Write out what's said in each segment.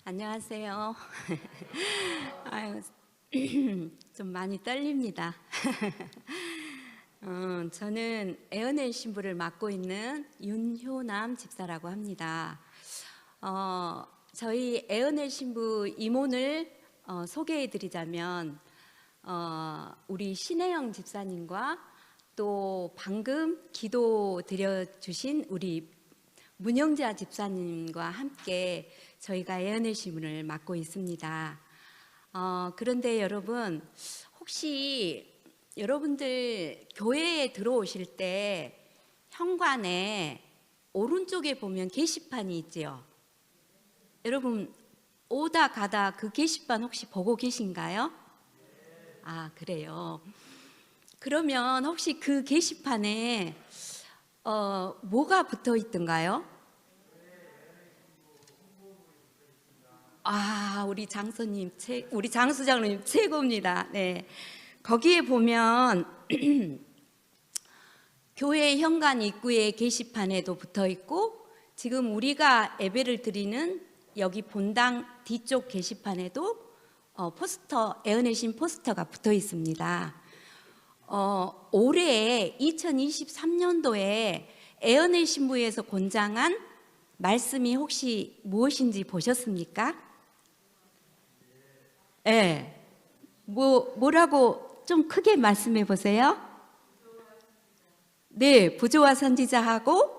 안녕하세요. 아유, 좀 많이 떨립니다. 저는 애언의 신부를 맡고 있는 윤효남 집사라고 합니다. 저희 애언의 신부 임원을 소개해드리자면 우리 신혜영 집사님과 또 방금 기도 드려주신 우리 문영자 집사님과 함께 저희가 애언의 신부를 맡고 있습니다. 그런데 여러분, 혹시 여러분들 교회에 들어오실 때 현관에 오른쪽에 보면 게시판이 있지요? 여러분 오다 가다 그 게시판 혹시 보고 계신가요? 아, 그래요. 그러면 혹시 그 게시판에 뭐가 붙어 있던가요? 아, 우리 장수장로님 최고입니다. 네. 거기에 보면 교회 현관 입구에 게시판에도 붙어 있고, 지금 우리가 예배를 드리는 여기 본당 뒤쪽 게시판에도 포스터, 애언의 신 포스터가 붙어 있습니다. 올해 2023년도에 애언의 신부에서 권장한 말씀이 혹시 무엇인지 보셨습니까? 네. 뭐라고 좀 크게 말씀해 보세요. 네, 부조와 선지자하고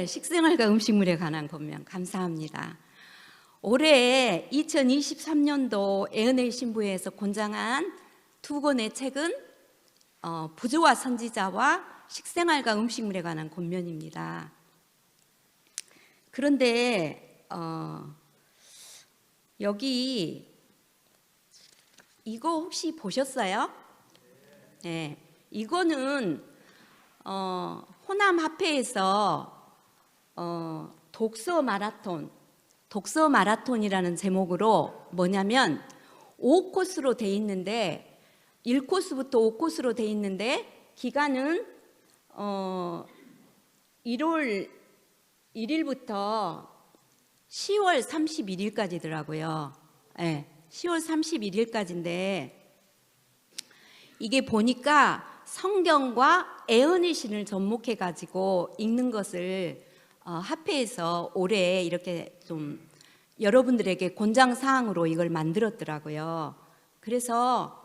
식생활과 음식물에 관한 권면. 감사합니다. 올해 2023년도 애언의 신부에서 권장한 두 권의 책은 부조와 선지자와 식생활과 음식물에 관한 권면입니다. 그런데 여기 이거 혹시 보셨어요? 네, 이거는 호남 합회에서 독서 마라톤이라는 제목으로 뭐냐면 5코스로 돼 있는데 1코스부터 5코스로 돼 있는데 기간은 1월 1일부터 10월 31일까지더라고요. 네, 10월 31일까지인데 이게 보니까 성경과 애언의 신을 접목해 가지고 읽는 것을 합회에서 올해 이렇게 좀 여러분들에게 권장 사항으로 이걸 만들었더라고요. 그래서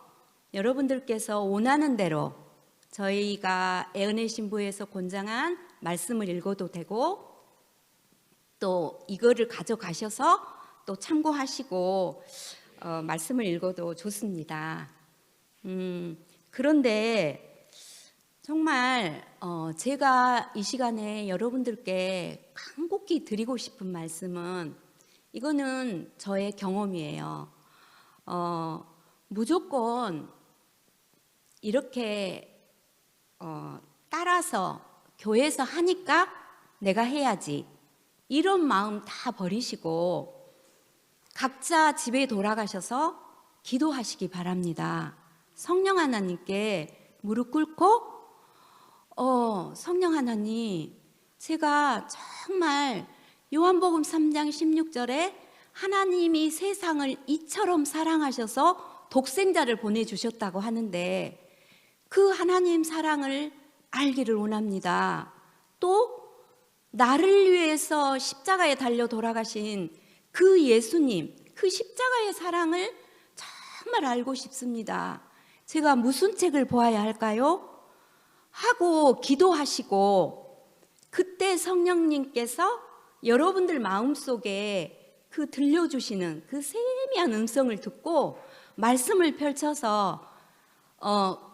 여러분들께서 원하는 대로 저희가 애언의 신부에서 권장한 말씀을 읽어도 되고, 또 이거를 가져가셔서 또 참고하시고 말씀을 읽어도 좋습니다. 그런데 정말 제가 이 시간에 여러분들께 간곡히 드리고 싶은 말씀은, 이거는 저의 경험이에요. 무조건 이렇게 따라서 교회에서 하니까 내가 해야지, 이런 마음 다 버리시고 각자 집에 돌아가셔서 기도하시기 바랍니다. 성령 하나님께 무릎 꿇고 성령 하나님, 제가 정말 요한복음 3장 16절에 하나님이 세상을 이처럼 사랑하셔서 독생자를 보내주셨다고 하는데 그 하나님 사랑을 알기를 원합니다. 또 나를 위해서 십자가에 달려 돌아가신 그 예수님, 그 십자가의 사랑을 정말 알고 싶습니다. 제가 무슨 책을 보아야 할까요? 하고 기도하시고, 그때 성령님께서 여러분들 마음속에 그 들려주시는 그 세미한 음성을 듣고 말씀을 펼쳐서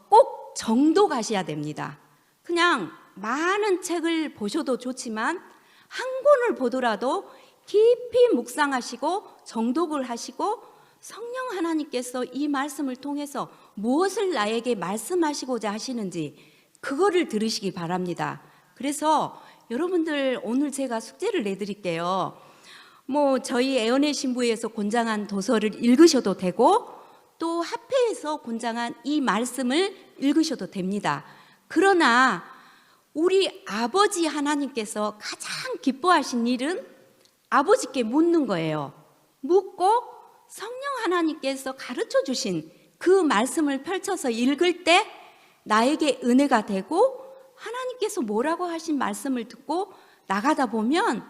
꼭 정독하셔야 됩니다. 그냥 많은 책을 보셔도 좋지만 한 권을 보더라도 깊이 묵상하시고 정독을 하시고 성령 하나님께서 이 말씀을 통해서 무엇을 나에게 말씀하시고자 하시는지 그거를 들으시기 바랍니다. 그래서 여러분들 오늘 제가 숙제를 내드릴게요. 저희 애언의 신부에서 권장한 도서를 읽으셔도 되고 또 합회에서 권장한 이 말씀을 읽으셔도 됩니다. 그러나 우리 아버지 하나님께서 가장 기뻐하신 일은 아버지께 묻는 거예요. 묻고 성령 하나님께서 가르쳐 주신 그 말씀을 펼쳐서 읽을 때 나에게 은혜가 되고 하나님께서 뭐라고 하신 말씀을 듣고 나가다 보면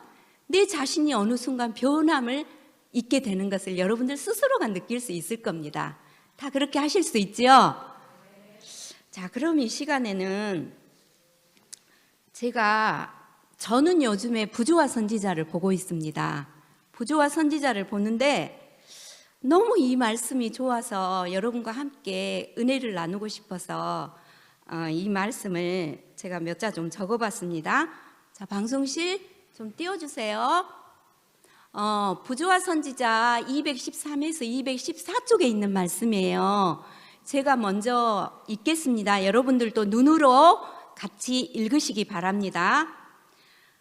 내 자신이 어느 순간 변함을 있게 되는 것을 여러분들 스스로가 느낄 수 있을 겁니다. 다 그렇게 하실 수 있죠? 자, 그럼 이 시간에는 저는 요즘에 부조화 선지자를 보고 있습니다. 부조화 선지자를 보는데 너무 이 말씀이 좋아서 여러분과 함께 은혜를 나누고 싶어서 이 말씀을 제가 몇 자 좀 적어봤습니다. 자, 방송실 좀 띄워주세요. 부조화 선지자 213에서 214쪽에 있는 말씀이에요. 제가 먼저 읽겠습니다. 여러분들도 눈으로 같이 읽으시기 바랍니다.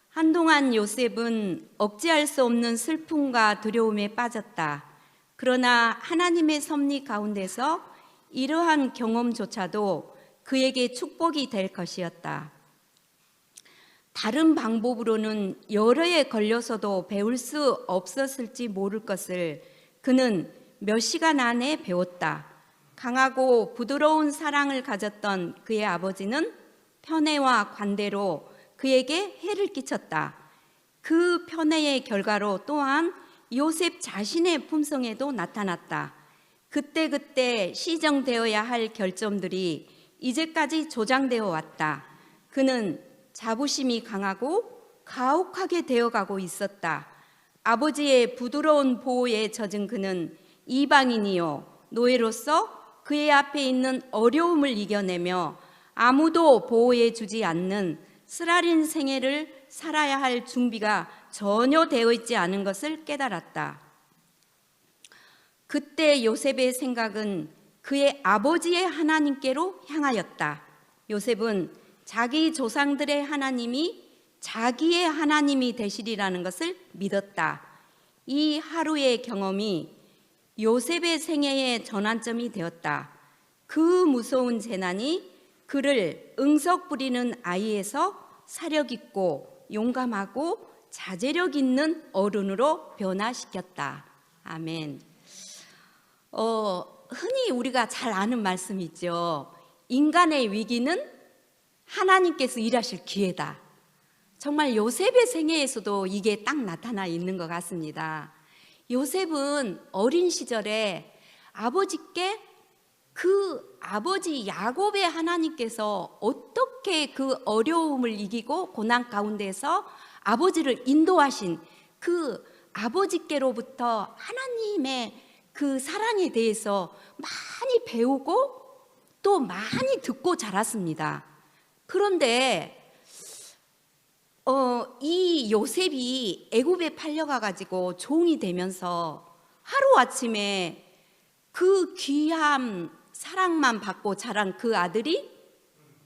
한동안 요셉은 억제할 수 없는 슬픔과 두려움에 빠졌다. 그러나 하나님의 섭리 가운데서 이러한 경험조차도 그에게 축복이 될 것이었다. 다른 방법으로는 여러 해 걸려서도 배울 수 없었을지 모를 것을 그는 몇 시간 안에 배웠다. 강하고 부드러운 사랑을 가졌던 그의 아버지는 편애와 관대로 그에게 해를 끼쳤다. 그 편애의 결과로 또한 요셉 자신의 품성에도 나타났다. 그때그때 시정되어야 할 결점들이 이제까지 조장되어 왔다. 그는 자부심이 강하고 가혹하게 되어가고 있었다. 아버지의 부드러운 보호에 젖은 그는 이방인이요 노예로서 그의 앞에 있는 어려움을 이겨내며 아무도 보호해 주지 않는 쓰라린 생애를 살아야 할 준비가 전혀 되어 있지 않은 것을 깨달았다. 그때 요셉의 생각은 그의 아버지의 하나님께로 향하였다. 요셉은 자기 조상들의 하나님이 자기의 하나님이 되시리라는 것을 믿었다. 이 하루의 경험이 요셉의 생애의 전환점이 되었다. 그 무서운 재난이 그를 응석 부리는 아이에서 사력 있고 용감하고 자제력 있는 어른으로 변화시켰다. 아멘. 흔히 우리가 잘 아는 말씀이죠. 인간의 위기는 하나님께서 일하실 기회다. 정말 요셉의 생애에서도 이게 딱 나타나 있는 것 같습니다. 요셉은 어린 시절에 아버지께 그 아버지 야곱의 하나님께서 어떻게 그 어려움을 이기고 고난 가운데서 아버지를 인도하신 그 아버지께로부터 하나님의 그 사랑에 대해서 많이 배우고 또 많이 듣고 자랐습니다. 그런데 이 요셉이 애굽에 팔려가 가지고 종이 되면서 하루아침에 그 귀한 사랑만 받고 자란 그 아들이,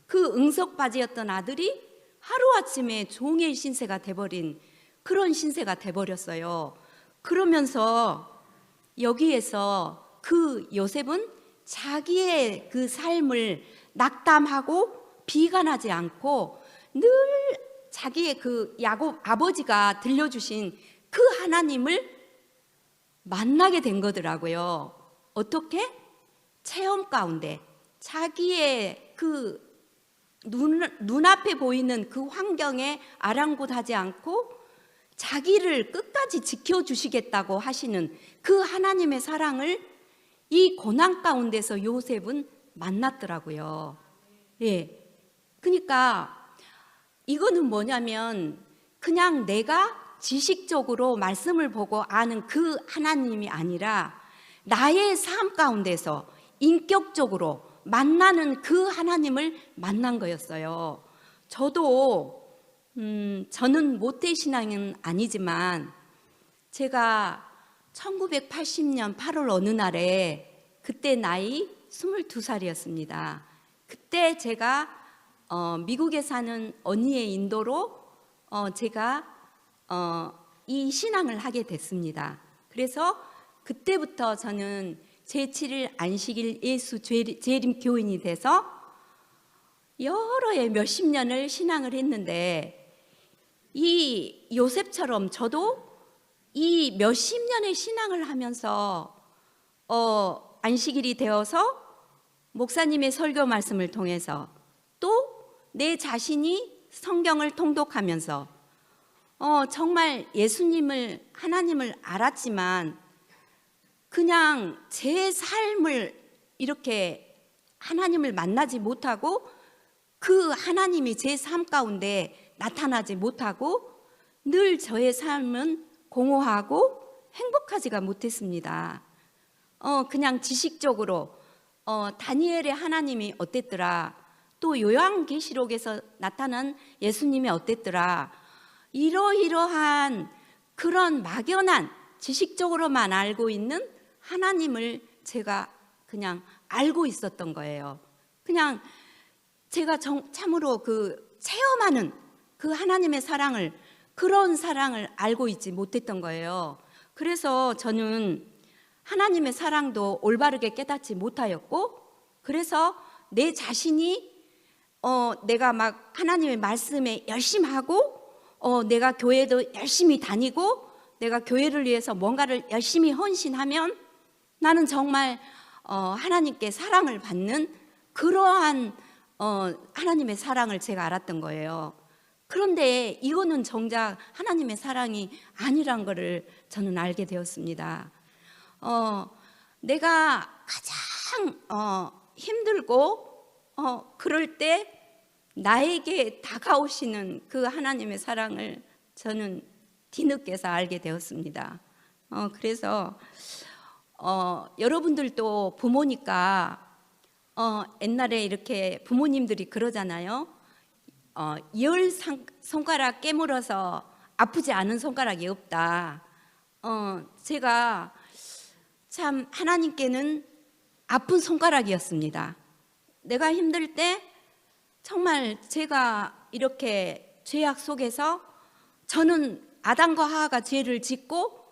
그 응석바지였던 아들이 하루아침에 종의 신세가 돼버린 그런 신세가 돼버렸어요. 그러면서 여기에서 그 요셉은 자기의 그 삶을 낙담하고 비관하지 않고 늘 자기의 그 야곱 아버지가 들려주신 그 하나님을 만나게 된 거더라고요. 어떻게? 체험 가운데 자기의 그 눈앞에 보이는 그 환경에 아랑곳하지 않고 자기를 끝까지 지켜주시겠다고 하시는 그 하나님의 사랑을 이 고난 가운데서 요셉은 만났더라고요. 예. 그러니까 이거는 뭐냐면 그냥 내가 지식적으로 말씀을 보고 아는 그 하나님이 아니라 나의 삶 가운데서 인격적으로 만나는 그 하나님을 만난 거였어요. 저는 모태신앙은 아니지만 제가 1980년 8월 어느 날에 그때 나이 22살이었습니다. 그때 제가 미국에 사는 언니의 인도로 제가 이 신앙을 하게 됐습니다. 그래서 그때부터 저는 제7일 안식일 예수 재림 교인이 돼서 여러 해 몇십 년을 신앙을 했는데 이 요셉처럼 저도 이 몇십 년의 신앙을 하면서 안식일이 되어서 목사님의 설교 말씀을 통해서 또 내 자신이 성경을 통독하면서 정말 예수님을, 하나님을 알았지만 그냥 제 삶을 이렇게 하나님을 만나지 못하고 그 하나님이 제 삶 가운데 나타나지 못하고 늘 저의 삶은 공허하고 행복하지가 못했습니다. 그냥 지식적으로 다니엘의 하나님이 어땠더라, 또 요한계시록에서 나타난 예수님이 어땠더라, 이러이러한 그런 막연한 지식적으로만 알고 있는 하나님을 제가 그냥 알고 있었던 거예요. 그냥 제가 참으로 그 체험하는 그 하나님의 사랑을, 그런 사랑을 알고 있지 못했던 거예요. 그래서 저는 하나님의 사랑도 올바르게 깨닫지 못하였고, 그래서 내 자신이 내가 막 하나님의 말씀에 열심히 하고 내가 교회도 열심히 다니고 내가 교회를 위해서 뭔가를 열심히 헌신하면 나는 정말 하나님께 사랑을 받는 그러한 하나님의 사랑을 제가 알았던 거예요. 그런데 이거는 정작 하나님의 사랑이 아니란 것을 저는 알게 되었습니다. 내가 가장 힘들고 그럴 때 나에게 다가오시는 그 하나님의 사랑을 저는 뒤늦게서 알게 되었습니다. 그래서 여러분들도 부모니까 옛날에 이렇게 부모님들이 그러잖아요. 10손가락 깨물어서 아프지 않은 손가락이 없다. 제가 참 하나님께는 아픈 손가락이었습니다. 내가 힘들 때 정말 제가 이렇게 죄악 속에서 저는 아담과 하와가 죄를 짓고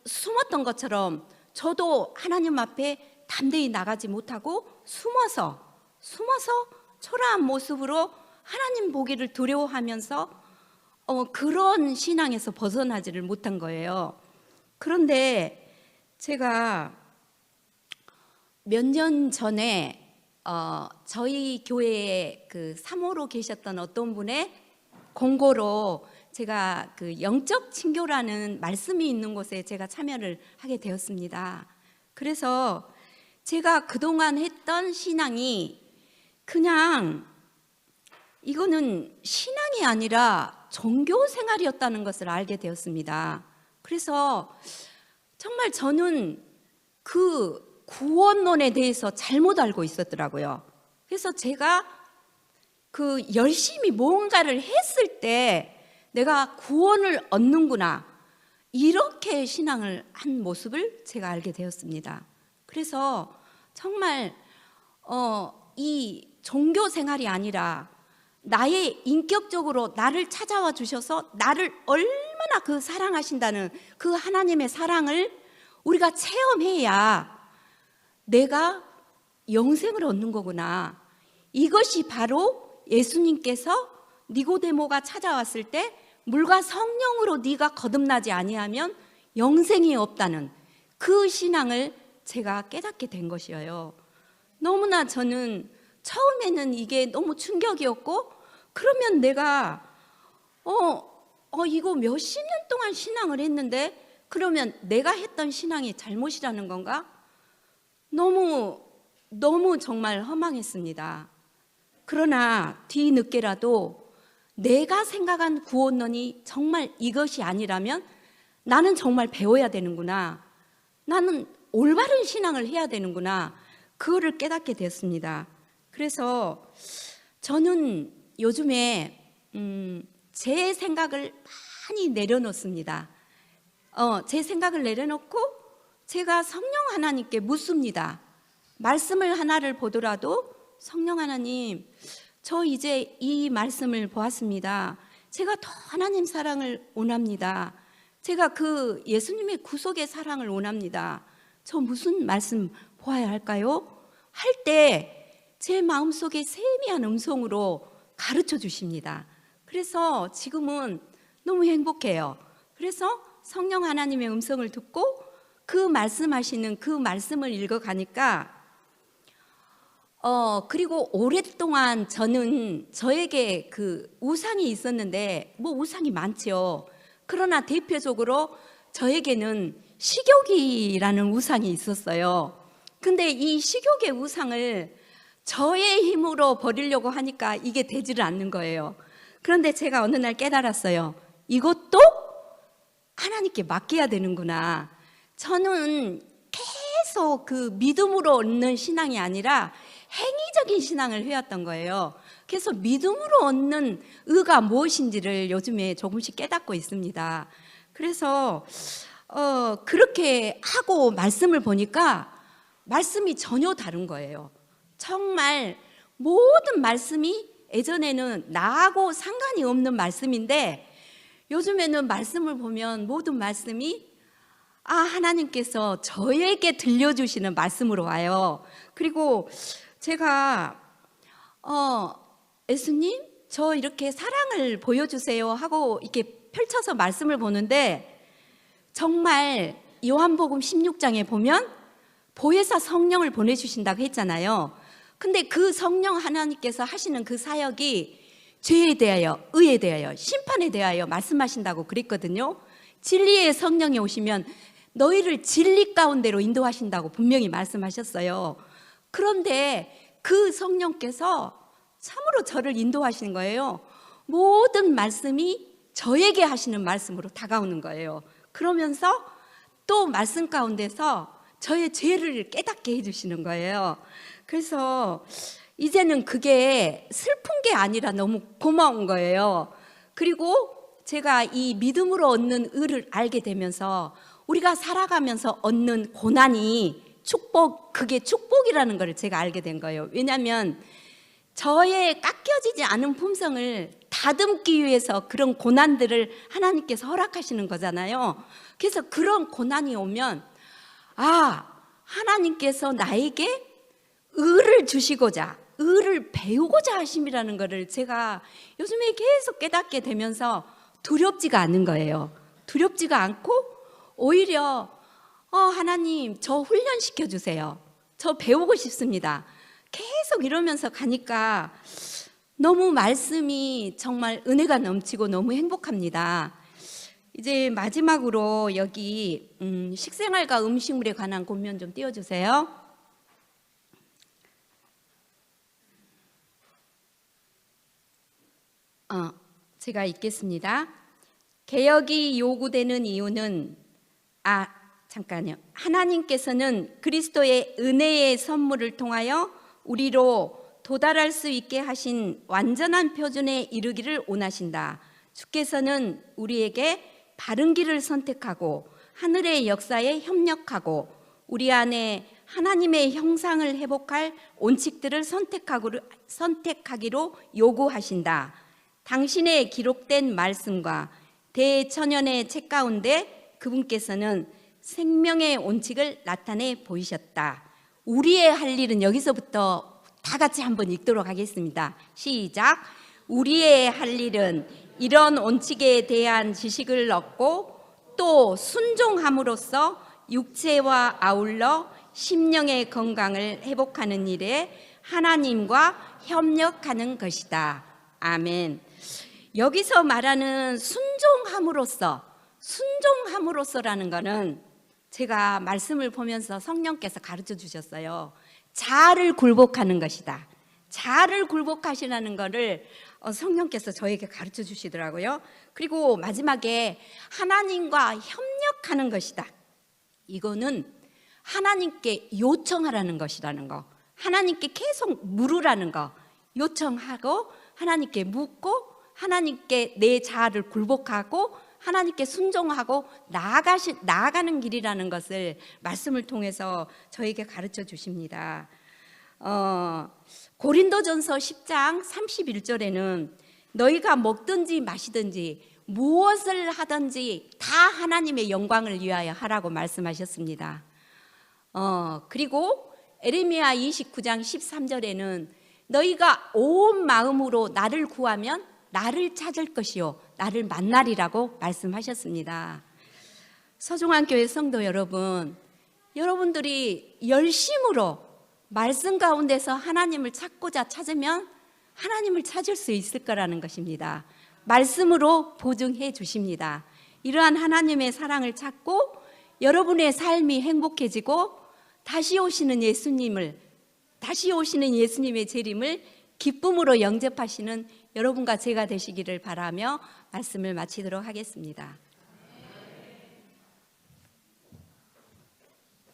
숨었던 것처럼 저도 하나님 앞에 담대히 나가지 못하고 숨어서 초라한 모습으로 하나님 보기를 두려워하면서 그런 신앙에서 벗어나지를 못한 거예요. 그런데 제가 몇 년 전에 저희 교회에 그 3호로 계셨던 어떤 분의 공고로 제가 그 영적 친교라는 말씀이 있는 곳에 제가 참여를 하게 되었습니다. 그래서 제가 그동안 했던 신앙이 그냥 이거는 신앙이 아니라 종교 생활이었다는 것을 알게 되었습니다. 그래서 정말 저는 그 구원론에 대해서 잘못 알고 있었더라고요. 그래서 제가 그 열심히 뭔가를 했을 때 내가 구원을 얻는구나, 이렇게 신앙을 한 모습을 제가 알게 되었습니다. 그래서 정말 이 종교 생활이 아니라 나의 인격적으로 나를 찾아와 주셔서 나를 얼마나 그 사랑하신다는 그 하나님의 사랑을 우리가 체험해야 내가 영생을 얻는 거구나. 이것이 바로 예수님께서 니고데모가 찾아왔을 때 물과 성령으로 네가 거듭나지 아니하면 영생이 없다는 그 신앙을 제가 깨닫게 된 것이에요. 너무나 저는 처음에는 이게 너무 충격이었고, 그러면 내가 이거 몇십 년 동안 신앙을 했는데 그러면 내가 했던 신앙이 잘못이라는 건가? 너무 정말 허망했습니다. 그러나 뒤늦게라도 내가 생각한 구원론이 정말 이것이 아니라면 나는 정말 배워야 되는구나, 나는 올바른 신앙을 해야 되는구나, 그거를 깨닫게 됐습니다. 그래서 저는 요즘에 제 생각을 많이 내려놓습니다. 제 생각을 내려놓고 제가 성령 하나님께 묻습니다. 말씀을 하나를 보더라도 성령 하나님, 저 이제 이 말씀을 보았습니다. 제가 더 하나님 사랑을 원합니다. 제가 그 예수님의 구속의 사랑을 원합니다. 저 무슨 말씀 보아야 할까요? 할 때 제 마음속에 세미한 음성으로 가르쳐 주십니다. 그래서 지금은 너무 행복해요. 그래서 성령 하나님의 음성을 듣고 그 말씀하시는 그 말씀을 읽어가니까 그리고 오랫동안 저에게 그 우상이 있었는데 뭐 우상이 많죠. 그러나 대표적으로 저에게는 식욕이라는 우상이 있었어요. 근데 이 식욕의 우상을 저의 힘으로 버리려고 하니까 이게 되지를 않는 거예요. 그런데 제가 어느 날 깨달았어요. 이것도 하나님께 맡겨야 되는구나. 저는 계속 그 믿음으로 얻는 신앙이 아니라 행위적인 신앙을 해왔던 거예요. 그래서 믿음으로 얻는 의가 무엇인지를 요즘에 조금씩 깨닫고 있습니다. 그래서 그렇게 하고 말씀을 보니까 말씀이 전혀 다른 거예요. 정말 모든 말씀이 예전에는 나하고 상관이 없는 말씀인데 요즘에는 말씀을 보면 모든 말씀이 하나님께서 저에게 들려주시는 말씀으로 와요. 그리고 제가 예수님 저 이렇게 사랑을 보여주세요 하고 이렇게 펼쳐서 말씀을 보는데 정말 요한복음 16장에 보면 보혜사 성령을 보내주신다고 했잖아요. 근데 그 성령 하나님께서 하시는 그 사역이 죄에 대하여, 의에 대하여, 심판에 대하여 말씀하신다고 그랬거든요. 진리의 성령이 오시면 너희를 진리 가운데로 인도하신다고 분명히 말씀하셨어요. 그런데 그 성령께서 참으로 저를 인도하시는 거예요. 모든 말씀이 저에게 하시는 말씀으로 다가오는 거예요. 그러면서 또 말씀 가운데서 저의 죄를 깨닫게 해주시는 거예요. 그래서 이제는 그게 슬픈 게 아니라 너무 고마운 거예요. 그리고 제가 이 믿음으로 얻는 의를 알게 되면서 우리가 살아가면서 얻는 고난이 그게 축복이라는 걸 제가 알게 된 거예요. 왜냐하면 저의 깎여지지 않은 품성을 다듬기 위해서 그런 고난들을 하나님께서 허락하시는 거잖아요. 그래서 그런 고난이 오면 하나님께서 나에게 의를 주시고자 의를 배우고자 하심이라는 것을 제가 요즘에 계속 깨닫게 되면서 두렵지가 않은 거예요. 두렵지가 않고 오히려 하나님 저 훈련시켜 주세요. 저 배우고 싶습니다. 계속 이러면서 가니까 너무 말씀이 정말 은혜가 넘치고 너무 행복합니다. 이제 마지막으로 여기 식생활과 음식물에 관한 권면 좀 띄워주세요. 제가 읽겠습니다. 개혁이 요구되는 이유는 잠깐요. 하나님께서는 그리스도의 은혜의 선물을 통하여 우리로 도달할 수 있게 하신 완전한 표준에 이르기를 원하신다. 주께서는 우리에게 바른 길을 선택하고 하늘의 역사에 협력하고 우리 안에 하나님의 형상을 회복할 원칙들을 선택하기로 요구하신다. 당신의 기록된 말씀과 대천연의 책 가운데 그분께서는 생명의 원칙을 나타내 보이셨다. 우리의 할 일은 여기서부터 다 같이 한번 읽도록 하겠습니다. 시작. 우리의 할 일은 이런 원칙에 대한 지식을 얻고 또 순종함으로써 육체와 아울러 심령의 건강을 회복하는 일에 하나님과 협력하는 것이다. 아멘. 여기서 말하는 순종함으로써라는 것은 제가 말씀을 보면서 성령께서 가르쳐 주셨어요. 자아를 굴복하는 것이다. 자아를 굴복하시라는 것을 성령께서 저에게 가르쳐 주시더라고요. 그리고 마지막에 하나님과 협력하는 것이다. 이거는 하나님께 요청하라는 것이라는 거. 하나님께 계속 물으라는 거. 요청하고 하나님께 묻고 하나님께 내 자아를 굴복하고 하나님께 순종하고 나아가는 길이라는 것을 말씀을 통해서 저에게 가르쳐 주십니다. 고린도전서 10장 31절에는 너희가 먹든지 마시든지 무엇을 하든지 다 하나님의 영광을 위하여 하라고 말씀하셨습니다. 그리고 에레미야 29장 13절에는 너희가 온 마음으로 나를 구하면 나를 찾을 것이요 나를 만나리라고 말씀하셨습니다. 서중환 교회 성도 여러분, 여러분들이 열심으로 말씀 가운데서 하나님을 찾고자 찾으면 하나님을 찾을 수 있을 거라는 것입니다. 말씀으로 보증해 주십니다. 이러한 하나님의 사랑을 찾고 여러분의 삶이 행복해지고 다시 오시는 예수님의 재림을 기쁨으로 영접하시는 여러분과 제가 되시기를 바라며 말씀을 마치도록 하겠습니다.